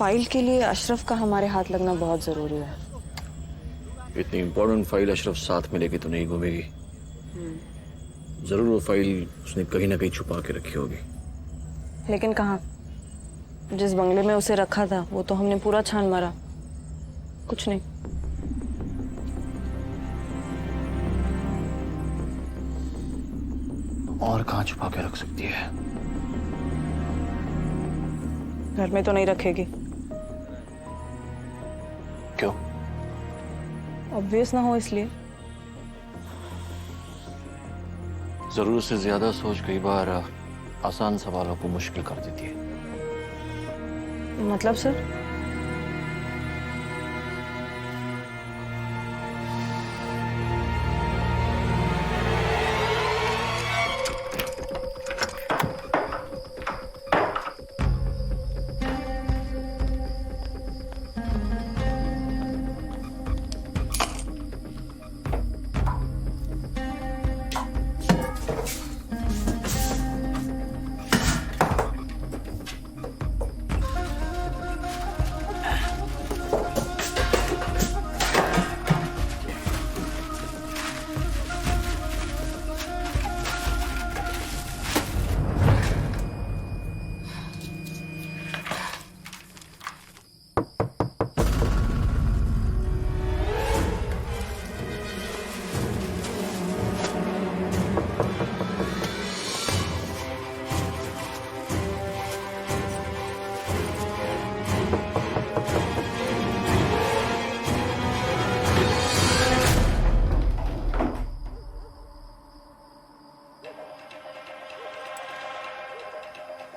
File के लिए अशरफ का हमारे हाथ लगना बहुत जरूरी है। इतनी इंपॉर्टेंट फाइल अशरफ साथ में लेके तो नहीं घूमेगी। जरूर वो फाइल उसने कहीं ना कहीं छुपा के रखी होगी। लेकिन कहाँ? जिस बंगले में उसे रखा था वो तो हमने पूरा छान मारा, कुछ नहीं। और कहाँ छुपा के रख सकती है? घर में तो नहीं रखेगी। क्यों? ऑब्वियस ना हो इसलिए। जरूरत से ज्यादा सोच कई बार आसान सवालों को मुश्किल कर देती है। मतलब सर?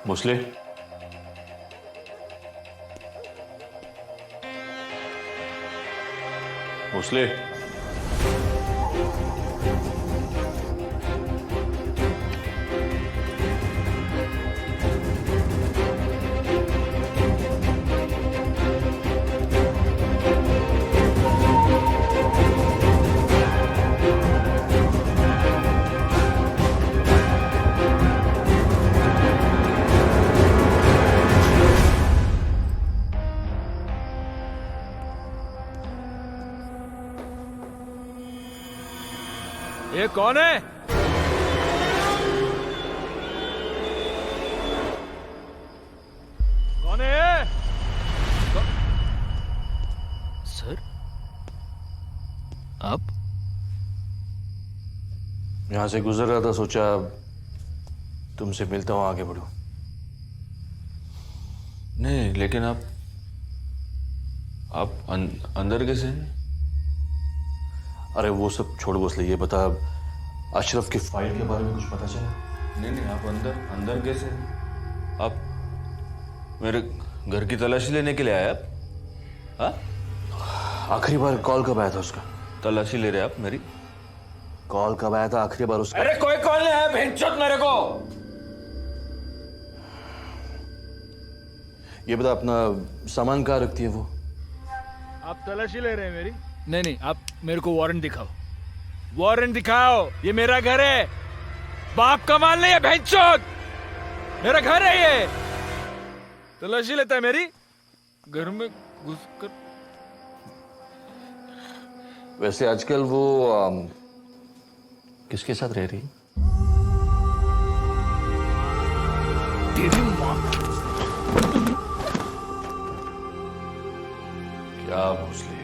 भोसले, भोसले, ये कौन है? कौन है ये? सर, आप? यहां से गुजर रहा था, सोचा तुमसे मिलता हूं, आगे बढ़ूं। नहीं, लेकिन आप अंदर कैसे हैं? अरे वो सब छोड़, भोसले ये बता, अशरफ की फाइल के बारे में कुछ पता चला? नहीं, आप अंदर कैसे हैं? आप मेरे घर की तलाशी लेने के लिए आए आप? हाँ? आखिरी बार कॉल कब आया था उसका? तलाशी ले रहे आप मेरी? कॉल कब आया था आखिरी बार उसका? अरे कोई कॉल नहीं आया, भेंचोद मेरे को। ये बता, अपना सामान कहाँ रखती है वो? आप तलाशी ले रहे हैं मेरी? नहीं, आप मेरे को वारंट दिखाओ। वारंट दिखाओ, ये मेरा घर है। बाप का माल नहीं है भेंचोद, मेरा घर है ये। तलाशी लेता है मेरी? घर में घुसकर। वैसे आजकल वो किसके साथ रह रही? तेरी माँ। क्या भोसले,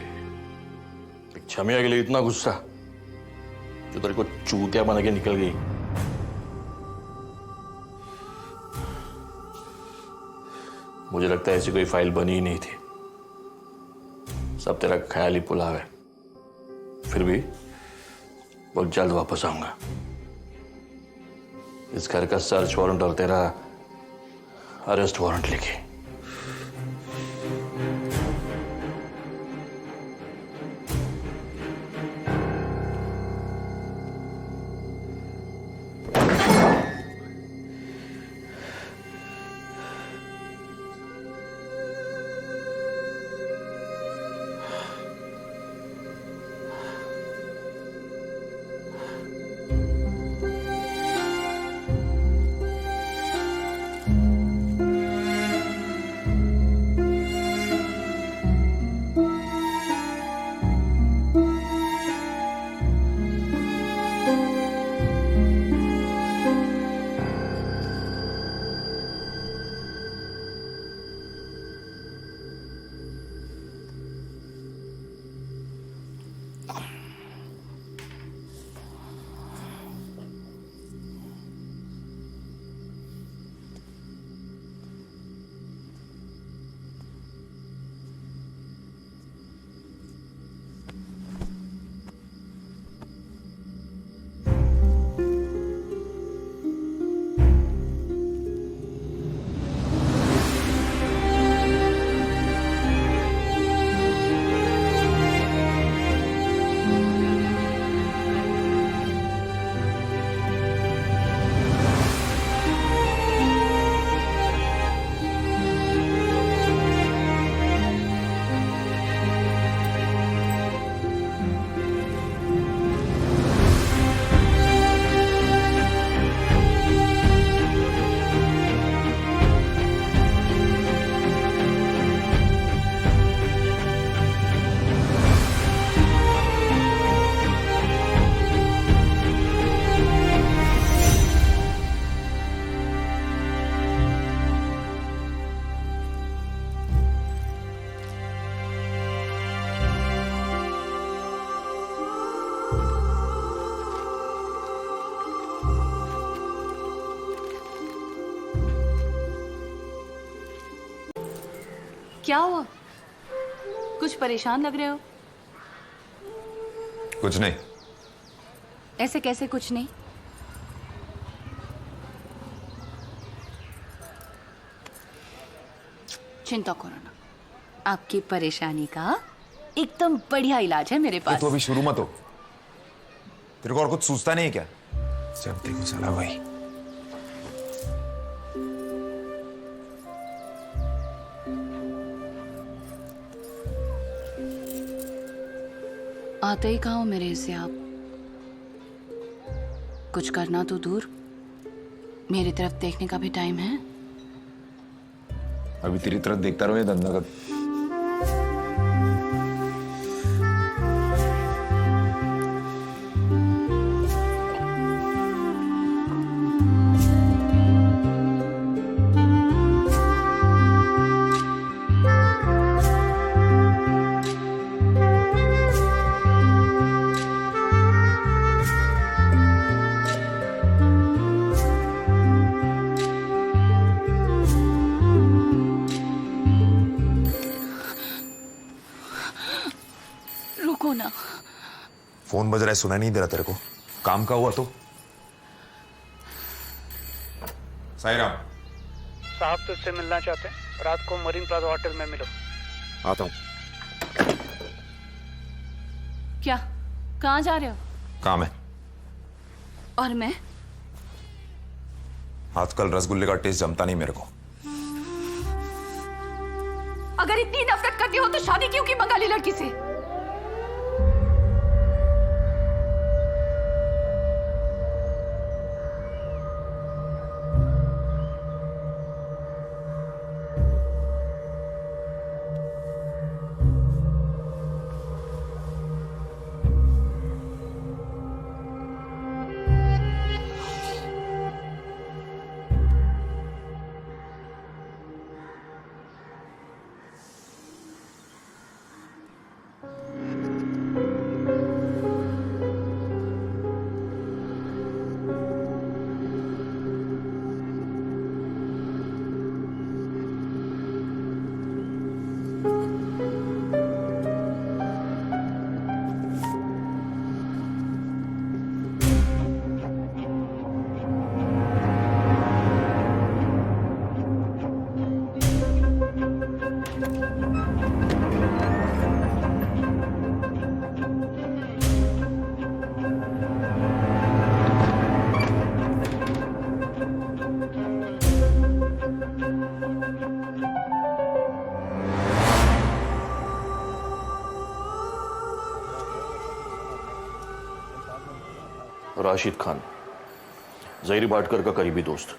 एक छमिया के लिए इतना गुस्सा जो तेरे को चूतिया बना के निकल गई? मुझे लगता है ऐसी कोई फाइल बनी ही नहीं थी, सब तेरा ख्याली पुलाव है। फिर भी बहुत जल्द वापस आऊंगा, इस घर का सर्च वारंट और तेरा अरेस्ट वारंट लेके। क्या हुआ? कुछ परेशान लग रहे हो। कुछ नहीं। ऐसे कैसे कुछ नहीं? चिंता करो ना, आपकी परेशानी का एकदम बढ़िया इलाज है मेरे पास। तो अभी शुरू मत हो। तेरे को और कुछ सूझता नहीं है क्या? जब देखो साला भाई। आते ही कहा हो मेरे से आप। कुछ करना तो दूर, मेरी तरफ देखने का भी टाइम है। अभी तेरी तरफ देखता रहो, ये धंधा कर। रुको ना। फोन बज रहा है, सुना नहीं दे रहा तेरे को? काम का हुआ तो साईराम। साहब तुझसे मिलना चाहते हैं, रात को मरीन प्लाजा होटल में मिलो। आता हूँ। क्या? कहाँ जा रहे हो? काम है। और मैं? आजकल रसगुल्ले का टेस्ट जमता नहीं मेरे को। अगर इतनी नफरत करती हो तो शादी क्यों की बंगाली लड़की से? राशिद खान, जहीरी भाटकर का करीबी दोस्त।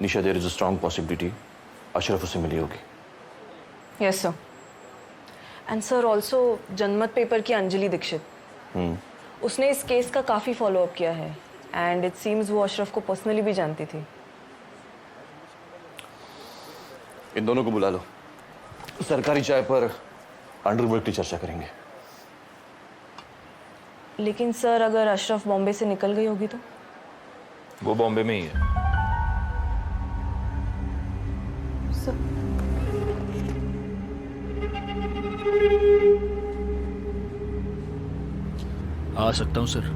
Nisha, there is a strong possibility Ashraf उसे मिली होगी। Yes sir. And sir also Janmat paper की अंजलि दीक्षित, उसने इस केस का काफी फॉलो अप किया है एंड इट सीम्स वो अशरफ को पर्सनली भी जानती थी। इन दोनों को बुला लो, सरकारी चाय पर अंडरवर्ल्ड की चर्चा करेंगे। लेकिन सर अगर अशरफ बॉम्बे से निकल गई होगी तो? वो बॉम्बे में ही है। सर आ सकता हूं सर?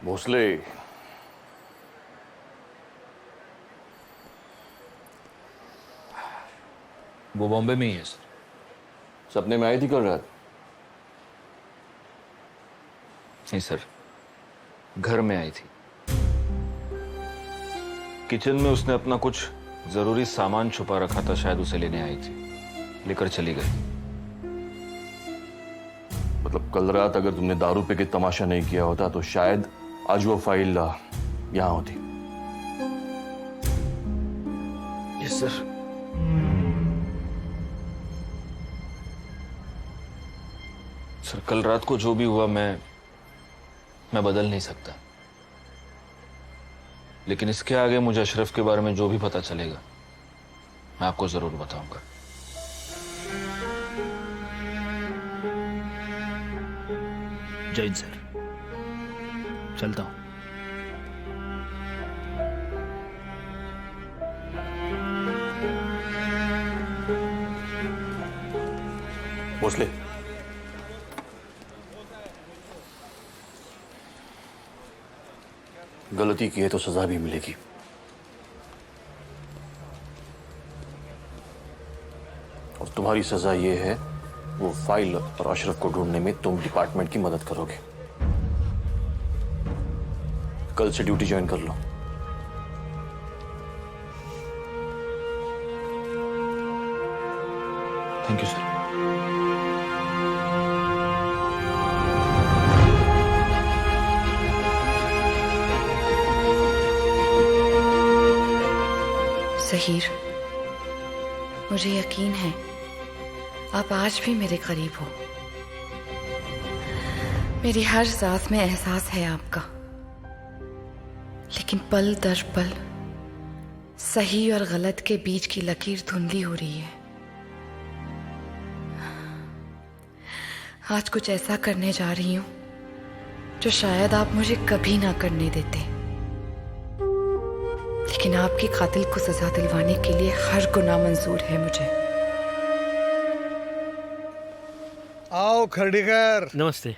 भोसले, वो बॉम्बे में ही है सर। सपने में आई थी कल रात? नहीं सर, घर में आई थी। किचन में उसने अपना कुछ जरूरी सामान छुपा रखा था, शायद उसे लेने आई थी, लेकर चली गई। मतलब कल रात अगर तुमने दारू पे के तमाशा नहीं किया होता तो शायद आज वो फाइल यहां होती। Yes sir. सर कल रात को जो भी हुआ मैं बदल नहीं सकता, लेकिन इसके आगे मुझे अशरफ के बारे में जो भी पता चलेगा मैं आपको जरूर बताऊंगा। जय हिंद सर, चलता हूँ। भोसले, गलती की है तो सजा भी मिलेगी। और तुम्हारी सजा ये है, वो फाइल और अशरफ को ढूंढने में तुम डिपार्टमेंट की मदद करोगे। कल से ड्यूटी ज्वाइन कर लो। Thank you sir. ज़हीर, मुझे यकीन है आप आज भी मेरे करीब हो। मेरी हर सांस में एहसास है आपका, लेकिन पल दर पल सही और गलत के बीच की लकीर धुंधली हो रही है। आज कुछ ऐसा करने जा रही हूं जो शायद आप मुझे कभी ना करने देते, लेकिन आपके कातिल को सजा दिलवाने के लिए हर गुनाह मंजूर है मुझे। आओ खरडीकर। नमस्ते।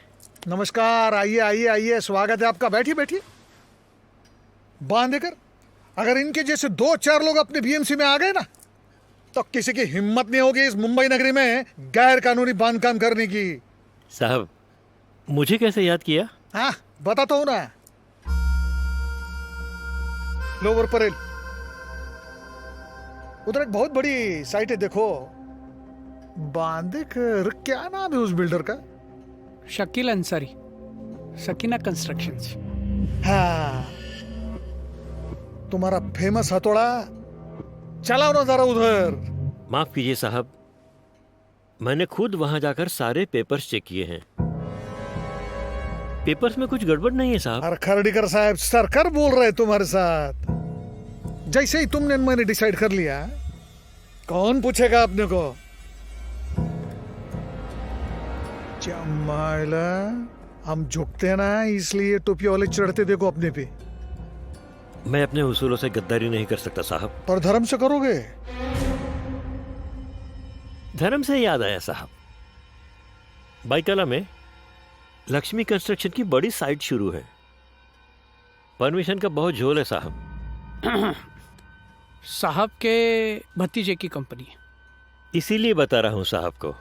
नमस्कार, आइए आइए आइए, स्वागत है आपका। बैठिए बैठिए। बांधेकर, अगर इनके जैसे 2-4 लोग अपने बीएमसी में आ गए ना, तो किसी की हिम्मत नहीं होगी इस मुंबई नगरी में गैर कानूनी बांधकाम करने की। साहब, मुझे कैसे याद किया? हाँ, बताता हूं ना। लोअर परेल, उधर एक बहुत बड़ी साइट है, देखो। बांधेकर, क्या नाम है उस बिल्डर का? शकील अंसारी, सकीना कंस्ट्रक्शंस। हाँ, तुम्हारा फेमस हथौड़ा चलाओ ना जरा उधर। माफ कीजिए साहब, मैंने खुद वहां जाकर सारे पेपर्स चेक किए हैं। पेपर्स में कुछ गड़बड़ नहीं है साहब। अरे खरडीकर साहब, सरकार बोल रहे तुम्हारे साथ। जैसे ही तुमने मैंने डिसाइड कर लिया, कौन पूछेगा अपने को? जमाइला, हम झुकते हैं ना, इसलिए टोपी वाले चढ़ते देखो अपने पे। मैं अपने उसूलों से गद्दारी नहीं कर सकता साहब। पर धर्म से करोगे? धर्म से याद आया साहब, बाईतला में लक्ष्मी कंस्ट्रक्शन की बड़ी साइट शुरू है। परमिशन का बहुत झोल है साहब। साहब के भतीजे की कंपनी है। इसीलिए बता रहा हूं साहब को।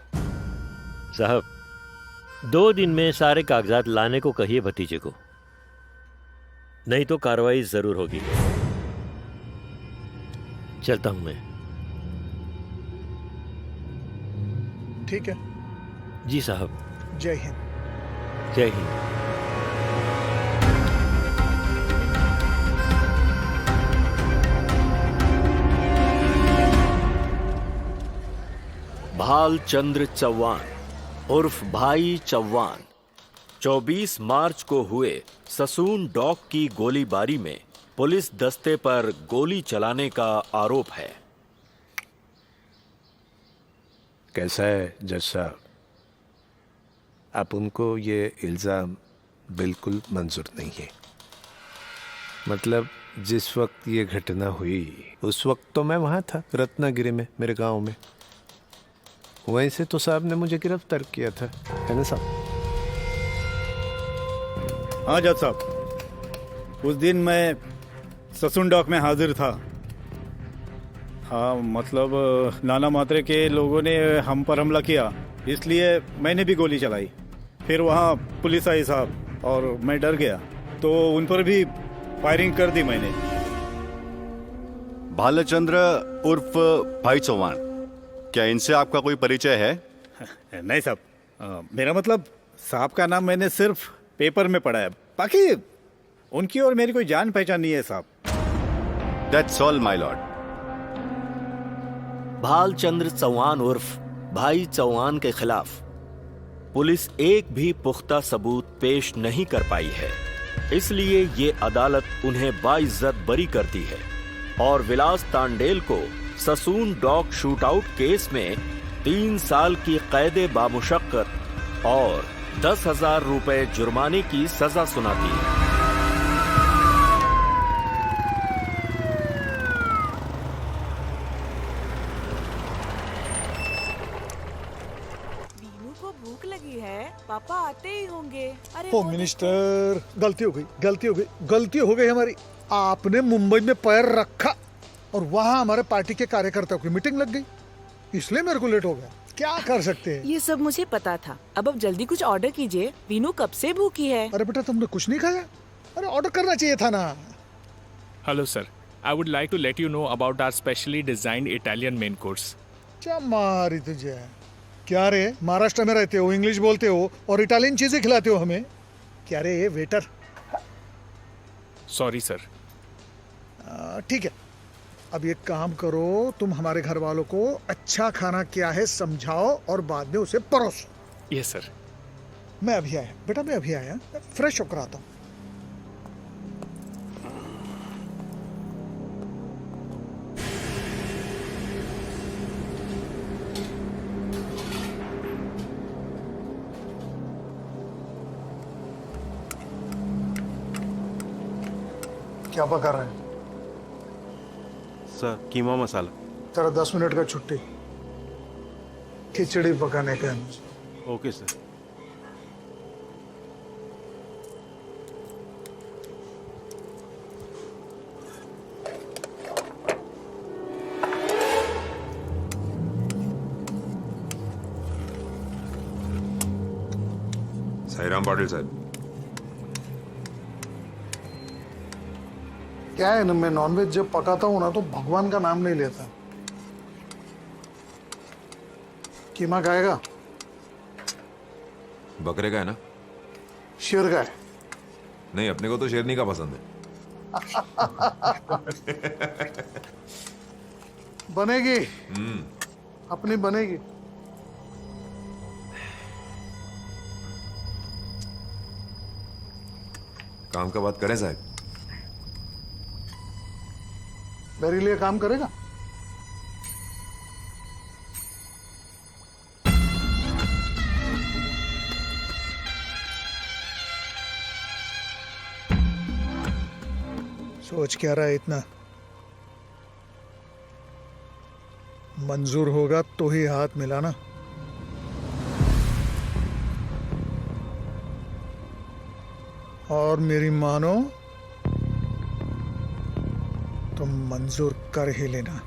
साहब, 2 दिन में सारे कागजात लाने को कहिए भतीजे को, नहीं तो कार्रवाई जरूर होगी। चलता हूं मैं। ठीक है। जी साहब। जय हिंद। जय हिंद। भालचंद्र चौहान उर्फ भाई चौहान 24 मार्च को हुए ससून डॉक की गोलीबारी में पुलिस दस्ते पर गोली चलाने का आरोप है। कैसा है जज साहब? आप उनको ये इल्ज़ाम बिल्कुल मंजूर नहीं है। मतलब जिस वक्त ये घटना हुई उस वक्त तो मैं वहाँ था, रत्नागिरी में, मेरे गांव में। वहीं से तो साहब ने मुझे गिरफ्तार किया था, है ना साहब? हाँ जज साहब, उस दिन मैं ससून डॉक में हाजिर था। हाँ, मतलब नाना मात्रे के लोगों ने हम पर हमला किया, इसलिए मैंने भी गोली चलाई। फिर वहाँ पुलिस आई साहब और मैं डर गया, तो उन पर भी फायरिंग कर दी मैंने। भालचंद्र उर्फ भाई चौहान, क्या इनसे आपका कोई परिचय है? नहीं साहब, मेरा मतलब साहब का नाम मैंने सिर्फ पेपर में पढ़ा है, बाकी उनकी और मेरी कोई जान पहचान नहीं है साहब। That's all, my lord. Bhalchandra Chauhan उर्फ भाई चौहान के खिलाफ पुलिस एक भी पुख्ता सबूत पेश नहीं कर पाई है, इसलिए ये अदालत उन्हें बाइज्जत बरी करती है और विलास तांडेल को ससून डॉक शूटआउट केस में 3 साल की कैद बामुशक्कत और 10,000 रुपए जुर्माने की सजा सुनाती है। वीनू को भूख लगी है, पापा आते ही होंगे। अरे ओ मिनिस्टर, गलती हो गई हमारी। आपने मुंबई में पैर रखा और वहां हमारे पार्टी के कार्यकर्ताओं की मीटिंग लग गई, इसलिए मेरे को लेट हो गया। क्या कर सकते हैं? ये सब मुझे पता था। अब जल्दी कुछ ऑर्डर कीजिए, वीनू कब से भूखी है। अरे बेटा, तुमने कुछ नहीं खाया? अरे ऑर्डर करना चाहिए था ना। Hello sir, I would like to let you know about our specially designed Italian main course. क्या मारी तुझे? क्या रे, महाराष्ट्र में रहते हो, इंग्लिश बोलते हो और इटालियन चीजें खिलाते हो हमें? क्या रे वेटर? Sorry sir. ठीक है, अब एक काम करो, तुम हमारे घर वालों को अच्छा खाना क्या है समझाओ और बाद में उसे परोसो। Yes sir. मैं अभी आया बेटा, मैं अभी आया, फ्रेश होकर आता हूँ। क्या पका रहा है? सर कीमा मसाला। तेरा 10 मिनट का छुट्टी, खिचड़ी पकाने का। Okay sir. साईराम पाटिल साहब, क्या है ना, मैं नॉनवेज जब पकाता हूँ ना तो भगवान का नाम नहीं लेता। कीमा खाएगा? बकरे का है ना? शेर का है? नहीं, अपने को तो शेरनी का पसंद है। बनेगी, अपनी बनेगी। काम का बात करें साहब? मेरे लिए काम करेगा? सोच क्या रहा है इतना? मंजूर होगा तो ही हाथ मिलाना। और मेरी मानो तो मंजूर कर ही लेना।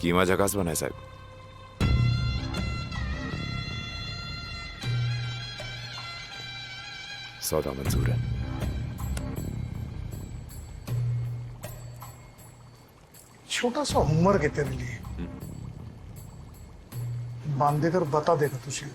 कीमा झकास बना है साहब। सौदा मंजूर है। छोटा सा होमवर्क है तेरे लिए, बांध देकर बता देगा तुझे।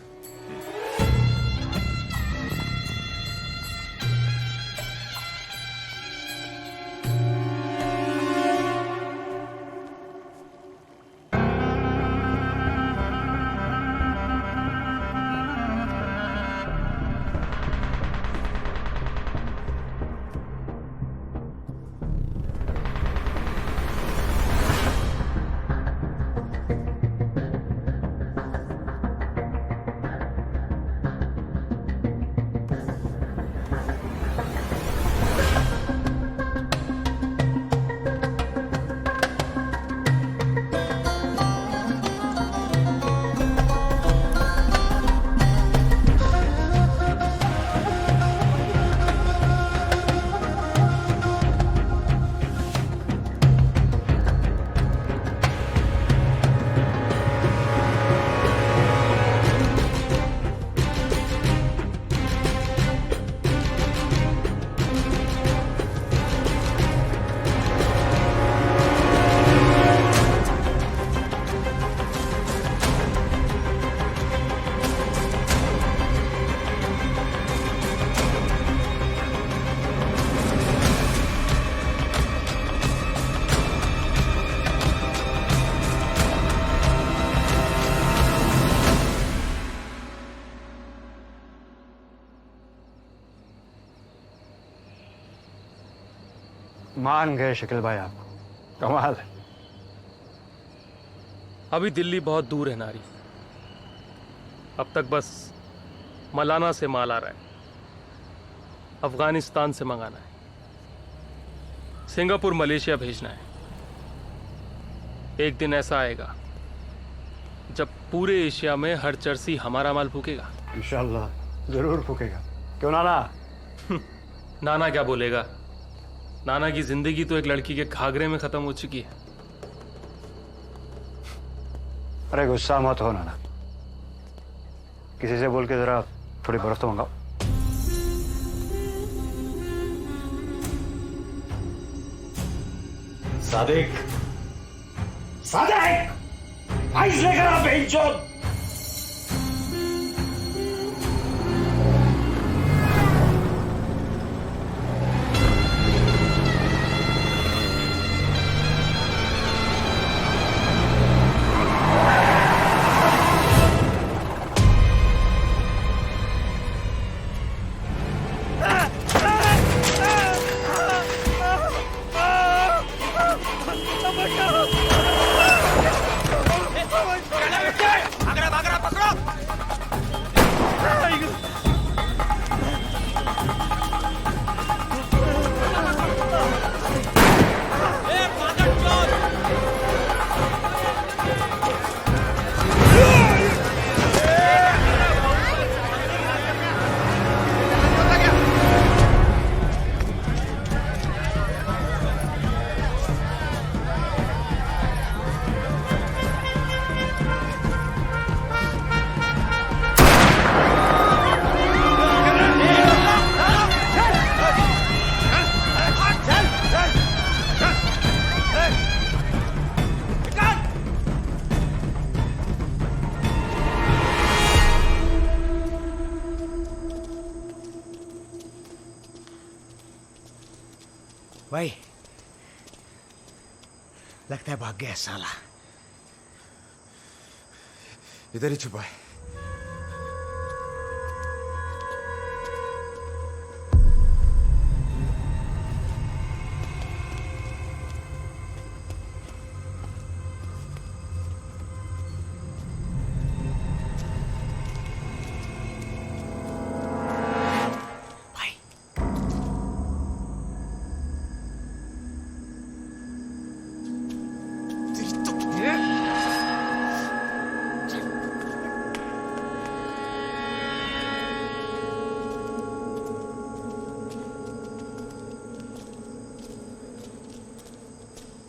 मान गए शकील भाई, आप कमाल है। अभी दिल्ली बहुत दूर है नारी। अब तक बस मलाना से माल आ रहा है, अफगानिस्तान से मंगाना है, सिंगापुर मलेशिया भेजना है। एक दिन ऐसा आएगा जब पूरे एशिया में हर चर्सी हमारा माल फूकेगा। इंशाल्लाह जरूर फूकेगा। क्यों नाना? नाना क्या बोलेगा? नाना की जिंदगी तो एक लड़की के घाघरे में खत्म हो चुकी है। अरे गुस्सा मत हो नाना, किसी से बोल के जरा थोड़ी बर्फ तो मंगाओ। सादिक, सादिक, आइस लेकर आ बेंचोद। भाई लगता है भाग गया साला। इधर ही छुपा है।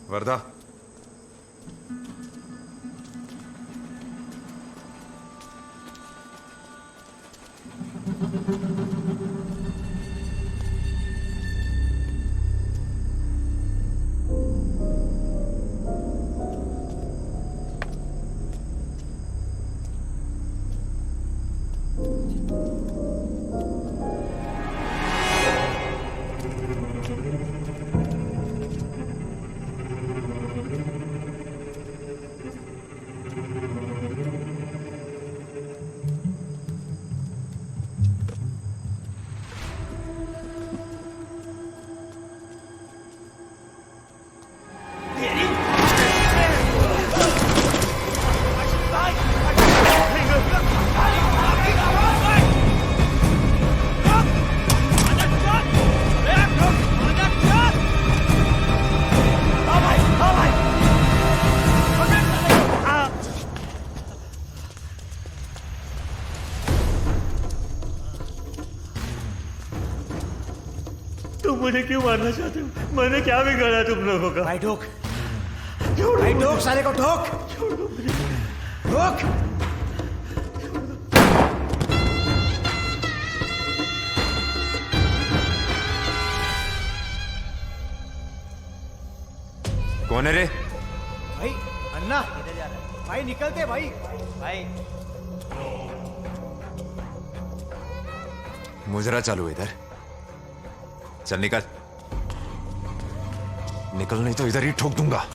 वर्दा, तुम मुझे क्यों मारना चाहते हो? मैंने क्या बिगाड़ा तुम लोगों का? भाई ठोक, भाई ठोक साले को, ठोक, ठोक। कौन है रे? भाई अन्ना इधर जा रहा है। भाई निकलते भाई। भाई मुजरा चालू है इधर। चल निकल, निकल नहीं तो इधर ही ठोक दूंगा।